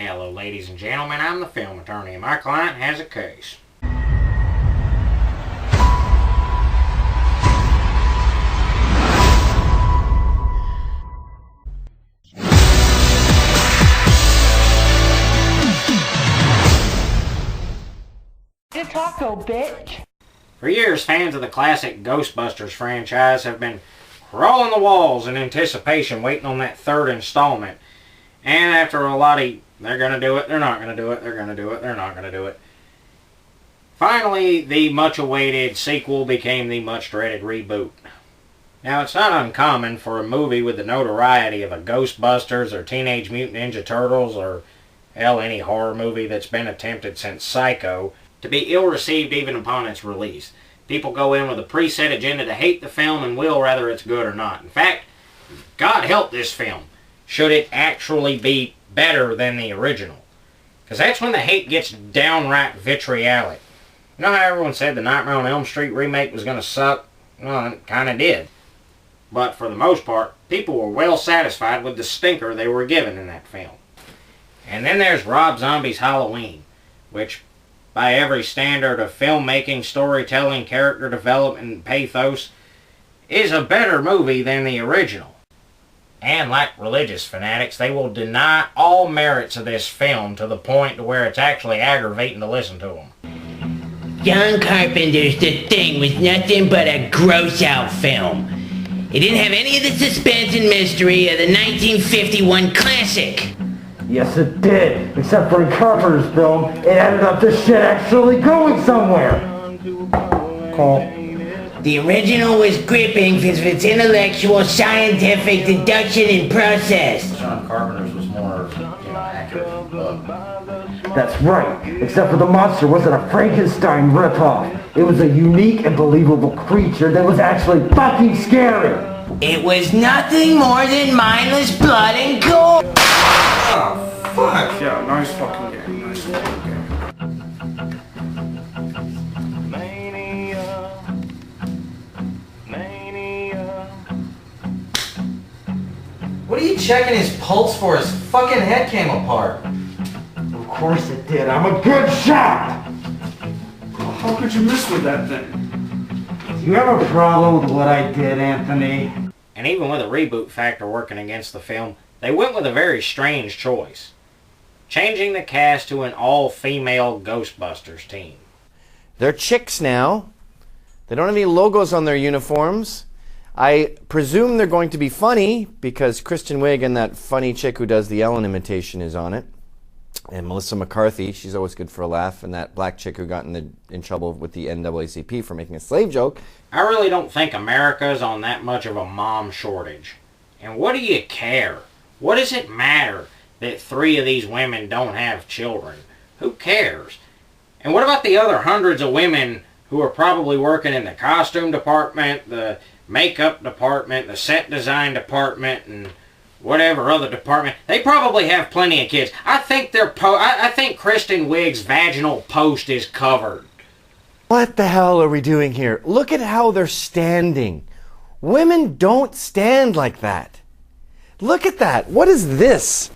Hello, ladies and gentlemen, I'm the film attorney, and my client has a case. Good taco, bitch. For years, fans of the classic Ghostbusters franchise have been crawling the walls in anticipation, waiting on that third installment. And after a lot of, they're going to do it, they're not going to do it, they're going to do it, they're not going to do it. Finally, the much-awaited sequel became the much-dreaded reboot. Now, it's not uncommon for a movie with the notoriety of a Ghostbusters or Teenage Mutant Ninja Turtles or, hell, any horror movie that's been attempted since Psycho to be ill-received even upon its release. People go in with a preset agenda to hate the film and will whether it's good or not. In fact, God help this film, should it actually be better than the original. Because that's when the hate gets downright vitriolic. You know how everyone said the Nightmare on Elm Street remake was going to suck? Well, it kind of did. But for the most part, people were well satisfied with the stinker they were given in that film. And then there's Rob Zombie's Halloween, which, by every standard of filmmaking, storytelling, character development, and pathos, is a better movie than the original. And like religious fanatics, they will deny all merits of this film to the point to where it's actually aggravating to listen to them. John Carpenter's The Thing was nothing but a gross-out film. It didn't have any of the suspense and mystery of the 1951 classic. Yes, it did. Except for in Carpenter's film, it ended up the shit actually going somewhere. Call. The original was gripping because of its intellectual, scientific deduction and process. John Carpenter's was more, accurate. That's right. Except for the monster wasn't a Frankenstein ripoff. It was a unique and believable creature that was actually fucking scary. It was nothing more than mindless blood and gore. Oh, fuck! Yeah, nice fucking game, nice fucking game. What are you checking his pulse for? His fucking head came apart. Of course it did. I'm a good shot! How could you miss with that thing? Do you have a problem with what I did, Anthony? And even with a reboot factor working against the film, they went with a very strange choice. Changing the cast to an all-female Ghostbusters team. They're chicks now. They don't have any logos on their uniforms. I presume they're going to be funny because Kristen Wiig and that funny chick who does the Ellen imitation is on it. And Melissa McCarthy, she's always good for a laugh. And that black chick who got in trouble with the NAACP for making a slave joke. I really don't think America's on that much of a mom shortage. And what do you care? What does it matter that 3 of these women don't have children? Who cares? And what about the other hundreds of women who are probably working in the costume department, the makeup department, the set design department, and whatever other department? They probably have plenty of kids. I think I think Kristen Wiig's vaginal post is covered. What the hell are we doing here? Look at how they're standing. Women don't stand like that. Look at that. What is this?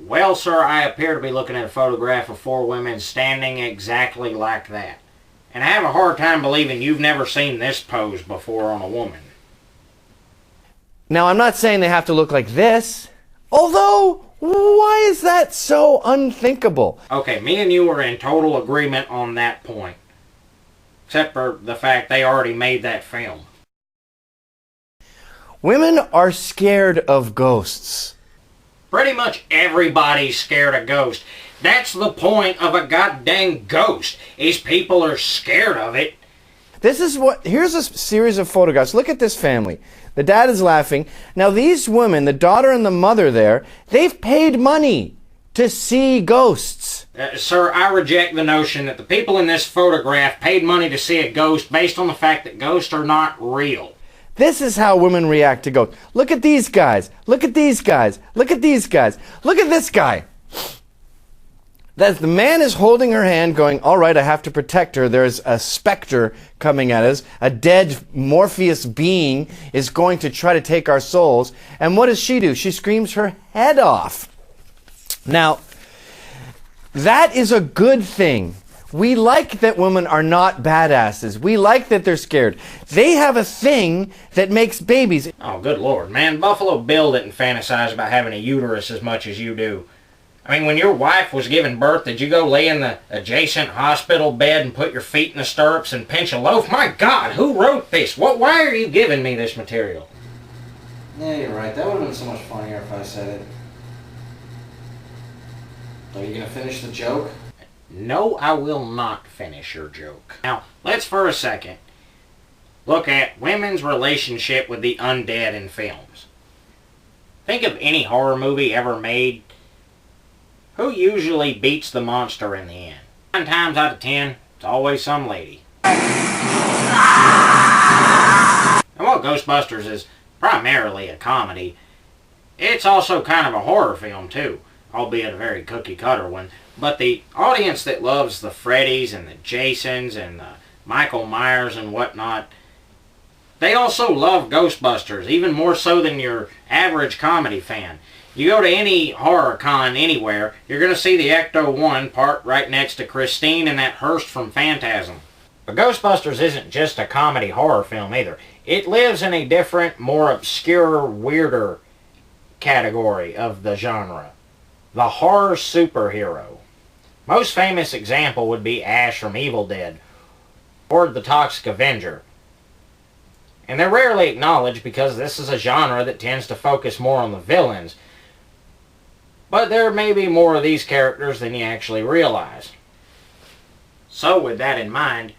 Well, sir, I appear to be looking at a photograph of 4 women standing exactly like that. And I have a hard time believing you've never seen this pose before on a woman. Now, I'm not saying they have to look like this. Although, why is that so unthinkable? Okay, me and you are in total agreement on that point. Except for the fact they already made that film. Women are scared of ghosts. Pretty much everybody's scared of ghosts. That's the point of a goddamn ghost, is people are scared of it. Here's a series of photographs. Look at this family. The dad is laughing. Now these women, the daughter and the mother there, they've paid money to see ghosts. Sir, I reject the notion that the people in this photograph paid money to see a ghost based on the fact that ghosts are not real. This is how women react to ghosts. Look at these guys. Look at these guys. Look at these guys. Look at this guy. The man is holding her hand going, all right, I have to protect her. There's a specter coming at us. A dead Morpheus being is going to try to take our souls. And what does she do? She screams her head off. Now, That is a good thing. We like that women are not badasses. We like that they're scared. They have a thing that makes babies. Oh, good Lord, man. Buffalo Bill didn't fantasize about having a uterus as much as you do. I mean, when your wife was giving birth, did you go lay in the adjacent hospital bed and put your feet in the stirrups and pinch a loaf? My God, who wrote this? Why are you giving me this material? Yeah, you're right. That would have been so much funnier if I said it. Are you gonna finish the joke? No, I will not finish your joke. Now, let's for a second look at women's relationship with the undead in films. Think of any horror movie ever made. Who usually beats the monster in the end? 9 times out of 10, it's always some lady. And while Ghostbusters is primarily a comedy, it's also kind of a horror film too, albeit a very cookie-cutter one. But the audience that loves the Freddys and the Jasons and the Michael Myers and whatnot, they also love Ghostbusters, even more so than your average comedy fan. You go to any horror con anywhere, you're going to see the Ecto-1 parked right next to Christine and that Hearst from Phantasm. But Ghostbusters isn't just a comedy horror film either. It lives in a different, more obscure, weirder category of the genre. The horror superhero. Most famous example would be Ash from Evil Dead, or the Toxic Avenger. And they're rarely acknowledged because this is a genre that tends to focus more on the villains. But there may be more of these characters than you actually realize. So with that in mind,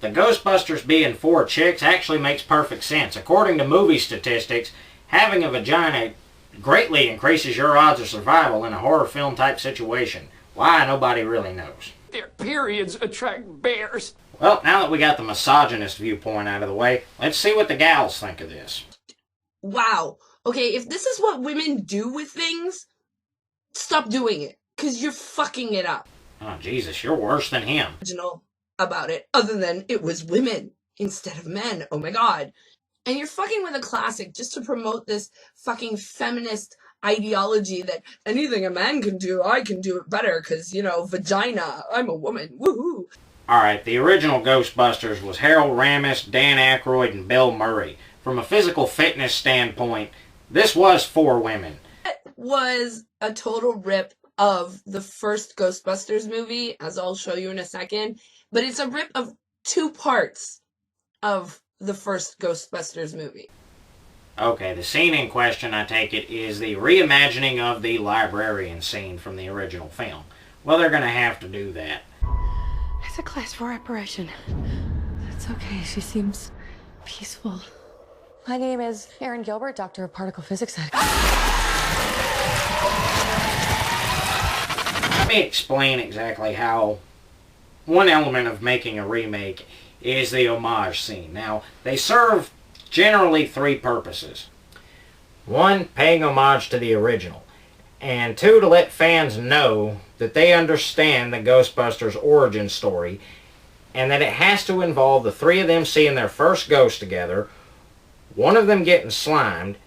the Ghostbusters being 4 chicks actually makes perfect sense. According to movie statistics, having a vagina greatly increases your odds of survival in a horror film type situation. Why? Nobody really knows. Their periods attract bears. Well, now that we got the misogynist viewpoint out of the way, let's see what the gals think of this. Wow. Okay, if this is what women do with things, stop doing it, because you're fucking it up. Oh, Jesus, you're worse than him. Original about it, other than it was women instead of men. Oh my God. And you're fucking with a classic just to promote this fucking feminist ideology that anything a man can do, I can do it better, because, you know, vagina, I'm a woman, woohoo. Alright, the original Ghostbusters was Harold Ramis, Dan Aykroyd, and Bill Murray. From a physical fitness standpoint, this was 4 women. It was a total rip of the first Ghostbusters movie, as I'll show you in a second, but it's a rip of 2 parts of the first Ghostbusters movie. Okay, the scene in question, I take it, is the reimagining of the librarian scene from the original film. Well, they're going to have to do that. It's a class 4 operation. That's okay, she seems peaceful. My name is Erin Gilbert, Doctor of Particle Physics. Let me explain exactly how one element of making a remake is the homage scene. Now, they serve generally 3 purposes. 1, paying homage to the original. And 2, to let fans know that they understand the Ghostbusters origin story and that it has to involve the 3 of them seeing their first ghost together, one of them getting slimed.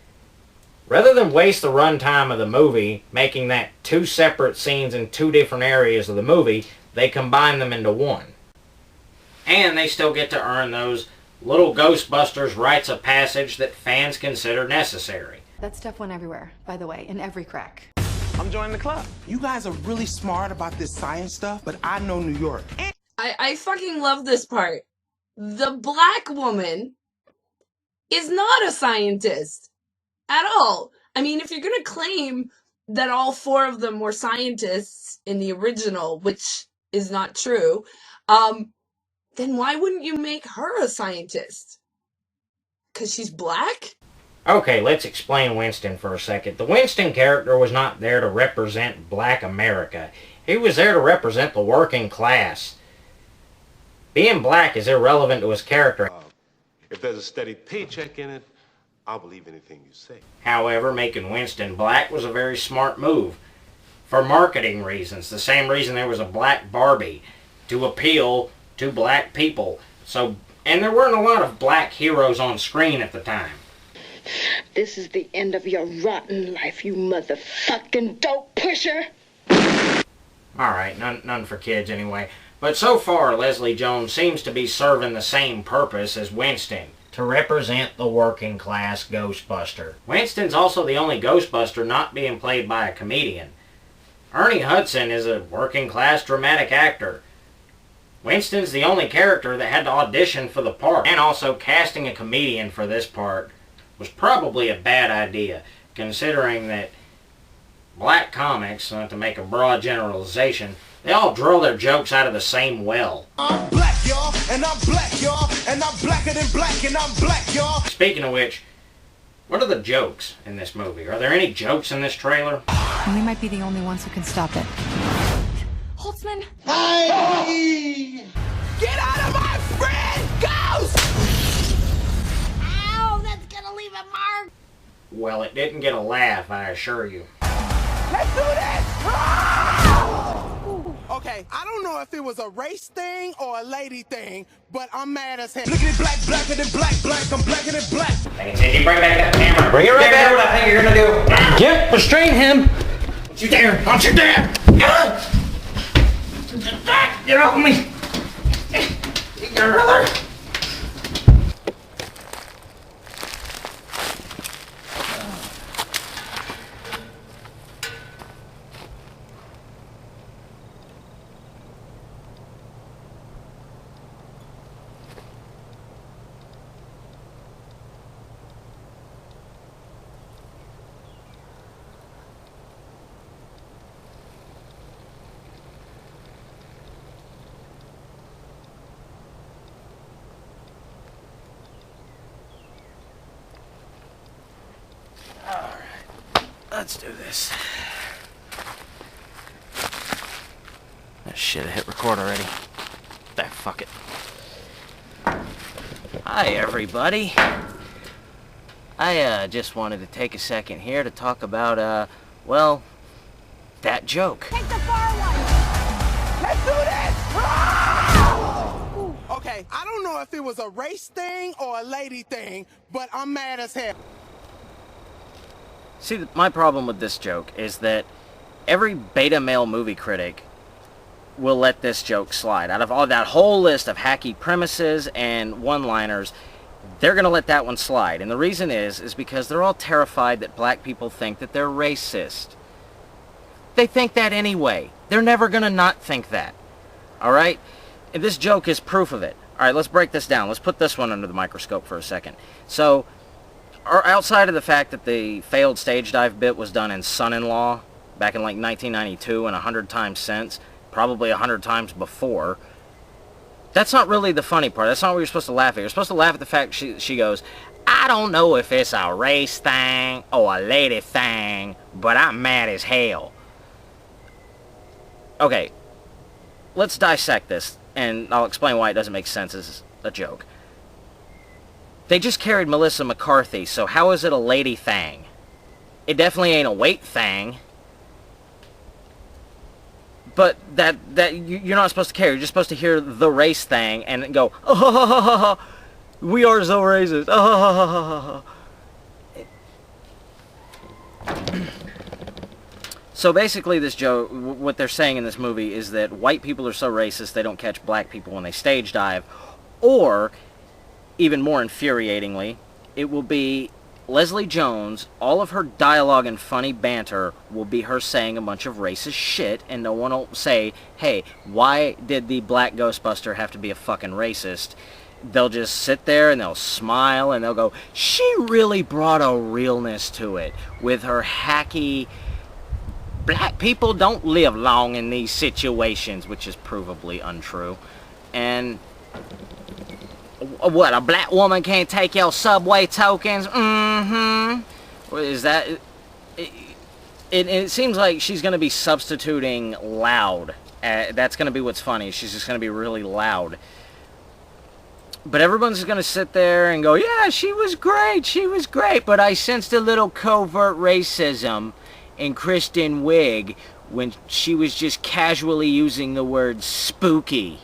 Rather than waste the runtime of the movie making that 2 separate scenes in 2 different areas of the movie, they combine them into 1. And they still get to earn those little Ghostbusters rites of passage that fans consider necessary. That stuff went everywhere, by the way, in every crack. I'm joining the club. You guys are really smart about this science stuff, but I know New York. I fucking love this part. The black woman is not a scientist at all. I mean, if you're gonna claim that all 4 of them were scientists in the original, which is not true, then why wouldn't you make her a scientist? Because she's black? Okay, let's explain Winston for a second. The Winston character was not there to represent black America. He was there to represent the working class. Being black is irrelevant to his character. If there's a steady paycheck in it, I'll believe anything you say. However, making Winston black was a very smart move. For marketing reasons. The same reason there was a black Barbie. To appeal to black people. And there weren't a lot of black heroes on screen at the time. This is the end of your rotten life, you motherfucking dope pusher. Alright, none for kids anyway. But so far, Leslie Jones seems to be serving the same purpose as Winston, to represent the working class Ghostbuster. Winston's also the only Ghostbuster not being played by a comedian. Ernie Hudson is a working class dramatic actor. Winston's the only character that had to audition for the part, and also casting a comedian for this part was probably a bad idea, considering that black comics, not to make a broad generalization, they all draw their jokes out of the same well. I'm black, y'all, and I'm black, y'all, and I'm blacker than black, and I'm black, y'all. Speaking of which, what are the jokes in this movie? Are there any jokes in this trailer? And we might be the only ones who can stop it. Holtzman! Hey! Get out of my friend, Ghost! Ow, that's gonna leave a mark. Well, it didn't get a laugh, I assure you. Let's do this! Okay, I don't know if it was a race thing or a lady thing, but I'm mad as hell. Look at it, black, blacker than black, black, I'm blacker than black. Hey, Ted, you bring back that camera. Bring it right back. What I think you're gonna do? Yep, restrain him. Don't you dare. Don't you dare. Get off me. You brother. Let's do this. Oh, shit, I hit record already. Ah, fuck it. Hi, everybody. I just wanted to take a second here to talk about, well, that joke. Take the far one. Let's do this! Okay, I don't know if it was a race thing or a lady thing, but I'm mad as hell. See, my problem with this joke is that every beta male movie critic will let this joke slide. Out of all that whole list of hacky premises and one-liners, they're going to let that one slide. And the reason is because they're all terrified that black people think that they're racist. They think that anyway. They're never going to not think that. Alright? And this joke is proof of it. Alright, let's break this down. Let's put this one under the microscope for a second. So, outside of the fact that the failed stage dive bit was done in Son-in-Law back in like 1992 and 100 times since, probably 100 times before, that's not really the funny part. That's not what you're supposed to laugh at. You're supposed to laugh at the fact she goes, I don't know if it's a race thing or a lady thing, but I'm mad as hell. Okay, let's dissect this, and I'll explain why it doesn't make sense as a joke. They just carried Melissa McCarthy, so how is it a lady thing? It definitely ain't a weight thing. But you're not supposed to care. You're just supposed to hear the race thing and go, oh, we are so racist. Oh. So basically this joke, what they're saying in this movie is that white people are so racist they don't catch black people when they stage dive, or even more infuriatingly, it will be Leslie Jones, all of her dialogue and funny banter will be her saying a bunch of racist shit, and no one will say, hey, why did the black Ghostbuster have to be a fucking racist? They'll just sit there and they'll smile and they'll go, she really brought a realness to it with her hacky, black people don't live long in these situations, which is provably untrue. And what, a black woman can't take your subway tokens? Mm-hmm. Is that... It seems like she's going to be substituting loud. That's going to be what's funny. She's just going to be really loud. But everyone's just going to sit there and go, yeah, she was great. But I sensed a little covert racism in Kristen Wiig when she was just casually using the word spooky.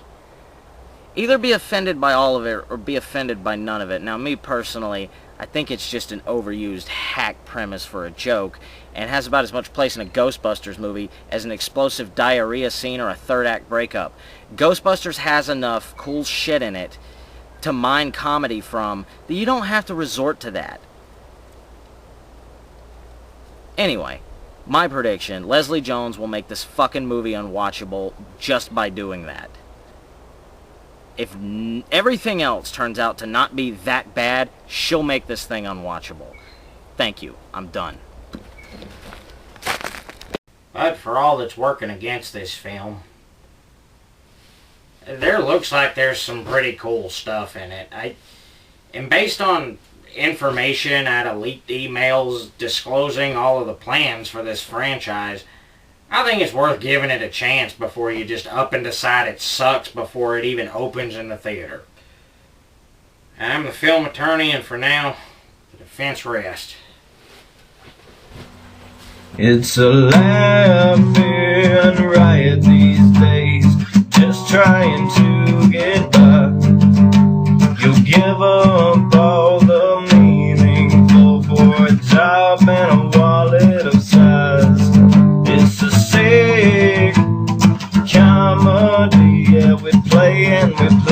Either be offended by all of it or be offended by none of it. Now, me personally, I think it's just an overused hack premise for a joke, and has about as much place in a Ghostbusters movie as an explosive diarrhea scene or a third act breakup. Ghostbusters has enough cool shit in it to mine comedy from that you don't have to resort to that. Anyway, my prediction, Leslie Jones will make this fucking movie unwatchable just by doing that. If everything else turns out to not be that bad, she'll make this thing unwatchable. Thank you. I'm done. But for all that's working against this film, there looks like there's some pretty cool stuff in it. And based on information out of leaked emails disclosing all of the plans for this franchise, I think it's worth giving it a chance before you just up and decide it sucks before it even opens in the theater. I'm the film attorney, and for now, the defense rests. It's a laughing riot these days, just trying to get by. You'll give up all the meaningful for a job and a wallet of size. It's a sick comedy, yeah, we play and we play.